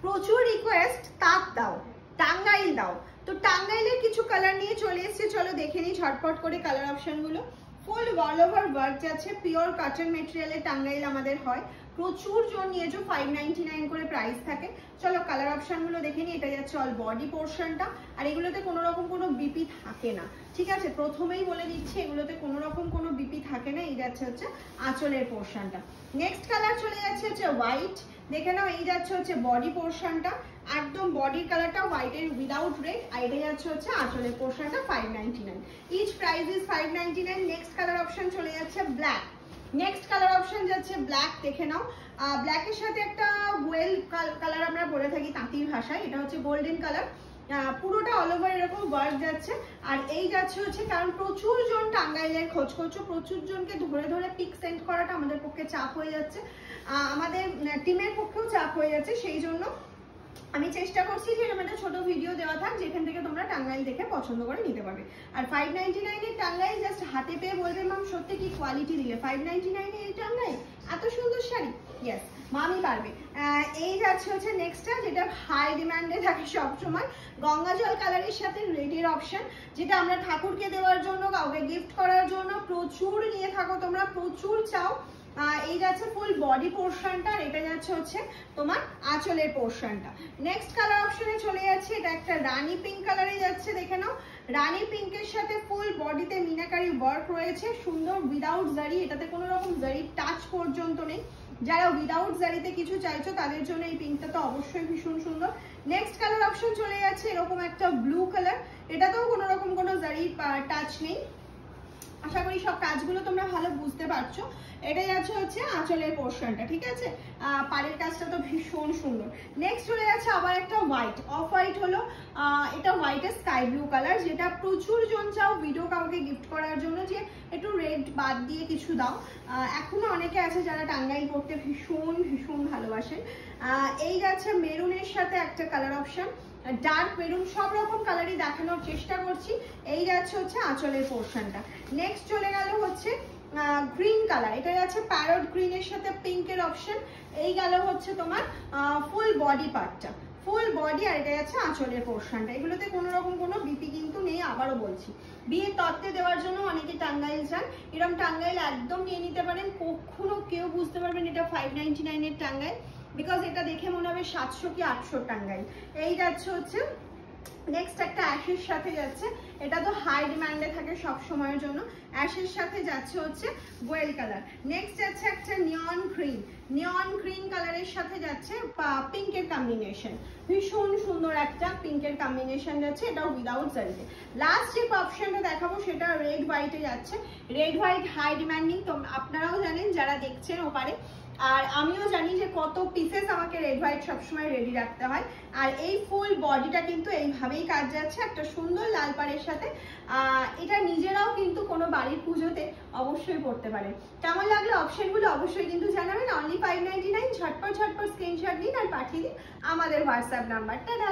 প্রচুর রিকোয়েস্ট তাঁত দাও, টাঙ্গাইল দাও। তো টাঙ্গাইলের কিছু কালার নিয়ে চলে এসেছে, চলো দেখে নিই ঝটপট করে কালার অপশনগুলো। ফুল অল ওভার ওয়ার্ক যাচ্ছে, পিওর কটন মেটেরিয়ালের টাঙ্গাইল আমাদের হয়। প্রচুর জন নিয়েছো, 599 করে প্রাইস থাকে। চলো কালার অপশনগুলো দেখে নিই। এটা যাচ্ছে অল বডি পোর্শনটা, আর এগুলোতে কোনো রকম কোনো বিপি থাকে না, ঠিক আছে? প্রথমেই বলে দিচ্ছি এগুলোতে কোনো রকম কোনো বিপি থাকে না। এই যাচ্ছে হচ্ছে আঁচলের পোর্শনটা। নেক্সট কালার চলে যাচ্ছে হচ্ছে হোয়াইট, দেখে নাও। এই যাচ্ছে হচ্ছে বডি পোর্শনটা, একদম বডির কালারটা হোয়াইটের উইদাউট রেড। আর এটা যাচ্ছে হচ্ছে আঁচলের পোর্শনটা 599, each price is 599। Next colour option চলে যাচ্ছে ব্ল্যাক। নেক্সট কালার অপশন যাচ্ছে ব্ল্যাক, দেখে নাও। ব্ল্যাকের সাথে একটা ওয়েল কালার আমরা বলে থাকি তাঁতির ভাষায়, এটা হচ্ছে গোল্ডেন কালার। পুরোটা অল ওভার এরকম ওয়ার্ক যাচ্ছে। আর এই যাচ্ছে হচ্ছে, কারণ প্রচুর জন টাঙ্গাইলের খোঁজ করছো, প্রচুর জনকে ধরে ধরে পিক সেন্ড করাটা আমাদের পক্ষে চাপ হয়ে যাচ্ছে, আমাদের টিমের পক্ষেও চাপ হয়ে যাচ্ছে। সেই জন্য আমি চেষ্টা করছি যে এরকম একটা ছোট ভিডিও দেওয়া থাক, যেখান থেকে তোমরা টাঙ্গাইল দেখে পছন্দ করে নিতে পারবে। আর 599 এর টাঙ্গাইল জাস্ট হাতে পেয়ে বলবে ম্যাম সত্যি কি কোয়ালিটি দিলে 599 এর টাঙ্গাইল, এত সুন্দর শাড়ি। ইয়েস মামি পারবে। এই যাচ্ছে হচ্ছে নেক্সটটা, যেটা হাই ডিমান্ডে থাকে সবসময়, গঙ্গা জল কালারের সাথে রেডের অপশন, যেটা আমরা ঠাকুরকে দেওয়ার জন্য, কাউকে গিফট করার জন্য প্রচুর নিয়ে থাকো তোমরা, প্রচুর চাও। এই যাচ্ছে ফুল বডি পোর্শনটা, আর এটা যাচ্ছে হচ্ছে তোমার আঁচলের পোর্শনটা। নেক্সট কালার অপশনে চলে যাচ্ছে, এটা একটা রানী পিঙ্ক কালারে যাচ্ছে, দেখে নাও। রানী পিঙ্কের সাথে ফুল বডিতে মিনাকারি ওয়ার্ক রয়েছে, সুন্দর উইদাউট জারি, এটাতে কোনো রকম জারি টাচ পর্যন্ত নেই। যারা উইদাউট জারিতে কিছু চাইছো তাদের জন্য এই পিঙ্কটা তো অবশ্যই ভীষণ সুন্দর। নেক্সট কালার অপশন চলে যাচ্ছে এরকম একটা ব্লু কালার, এটাতেও কোনো রকম কোনো জারি টাচ নেই। আশা করি সব কাজগুলো তোমরা ভালো বুঝতে পারছো। এটাই আছে হচ্ছে আঁচলের পোর্শনটা, ঠিক আছে? পাড়ের কাজটা তো ভীষণ সুন্দর। নেক্সট চলে যাচ্ছে আবার একটা হোয়াইট, অফ হোয়াইট হলো, এটা হোয়াইটের স্কাই ব্লু কালার, যেটা প্রচুর জন চাও ভিডিও কাউকে গিফট করার জন্য যে একটু রেড বাদ দিয়ে কিছু দাও। এখনো অনেকে আছে যারা টাঙ্গাইল করতে ভীষণ ভীষণ ভালোবাসে। এই যাচ্ছে মেরুনের সাথে একটা কালার অপশন, ডার্ক মেরুন, সব রকম কালারই দেখানোর চেষ্টা করছি। এই যাচ্ছে হচ্ছে আঁচলের পোর্শনটা। নেক্সট চলে গেল হচ্ছে গ্রিন কালার, এটা যাচ্ছে প্যারট গ্রিনের সাথে পিঙ্কের অপশন। এই গেল হচ্ছে তোমার ফুল বডি পার্টটা, ফুল বডি, আর এটা যাচ্ছে আঁচলের পোর্শনটা। এগুলোতে কোনো রকম কোনো বিপি কিন্তু নেই, আবারও বলছি। বিয়ের তত্ত্বে দেওয়ার জন্য অনেকে টাঙ্গাইল চান, এরকম টাঙ্গাইল একদম নিয়ে নিতে পারেন। কখনো কেউ বুঝতে পারবেন এটা 599 এর টাঙ্গাইল, বিকজ এটা দেখে মনে হবে 700 কি 800 টাঙ্গাইল। এই যাচ্ছে হচ্ছে নেক্সট একটা অ্যাশের সাথে যাচ্ছে, এটা তো হাই ডিমান্ডে থাকে সব সময়ের জন্য। অ্যাশের সাথে যাচ্ছে হচ্ছে গোয়েল কালার। নেক্সট যাচ্ছে একটা নিয়ন গ্রিন, নিয়ন গ্রিন কালারের সাথে যাচ্ছে পিঙ্কের কম্বিনেশন, ভীষণ সুন্দর একটা পিঙ্কের কম্বিনেশন যাচ্ছে, এটা উইদাউট জারিতে। লাস্ট যে অপশনটা দেখাবো সেটা রেড হোয়াইটে যাচ্ছে। রেড হোয়াইট হাই ডিমান্ডিং, তো আপনারাও জানেন যারা দেখছেন ওপারে, আর আমিও জানি যে কত পিসেস আমাকে রেড হোয়াইট সবসময় রেডি রাখতে হয়। আর এই ফুল বডিটা কিন্তু এইভাবেই কাজ যাচ্ছে একটা সুন্দর লাল পাড়ের সাথে। এটা নিজেরাও কিন্তু কোনো বাড়ির পুজোতে অবশ্যই পড়তে পারে। কেমন লাগলো অপশনগুলো অবশ্যই কিন্তু জানাবেন। অনলি 599, ঝটপট ঝটপট স্ক্রিনশট নিন আর পাঠিয়ে দিন আমাদের হোয়াটসঅ্যাপ নাম্বার। টাটা।